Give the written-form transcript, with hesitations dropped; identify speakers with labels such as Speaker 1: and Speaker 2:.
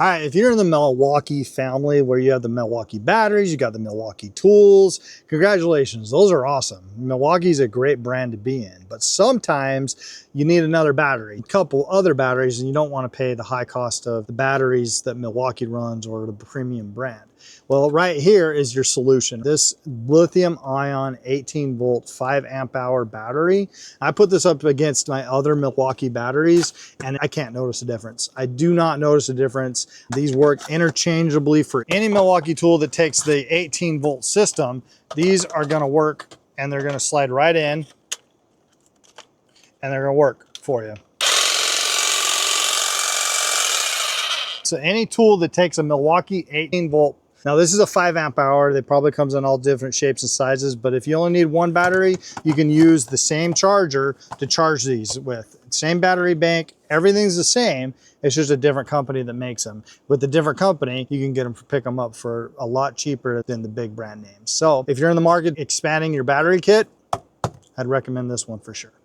Speaker 1: All right, if you're in the Milwaukee family where you have the Milwaukee batteries, you got the Milwaukee tools, congratulations, those are awesome. Milwaukee's a great brand to be in, but sometimes you need another battery, a couple other batteries, and you don't want to pay the high cost of the batteries that Milwaukee runs or the premium brand. Well, right here is your solution. This lithium ion 18 volt 5 amp hour battery. I put this up against my other Milwaukee batteries and I can't notice a difference. I do not notice a difference. These work interchangeably for any Milwaukee tool that takes the 18 volt system. These are gonna work and they're gonna slide right in and they're gonna work for you. So any tool that takes a Milwaukee 18 volt, now this is a 5 amp hour, it probably comes in all different shapes and sizes, but if you only need one battery, you can use the same charger to charge these with. Same battery bank, everything's the same, it's just a different company that makes them. With a different company, you can get them, pick them up for a lot cheaper than the big brand names. So if you're in the market expanding your battery kit, I'd recommend this one for sure.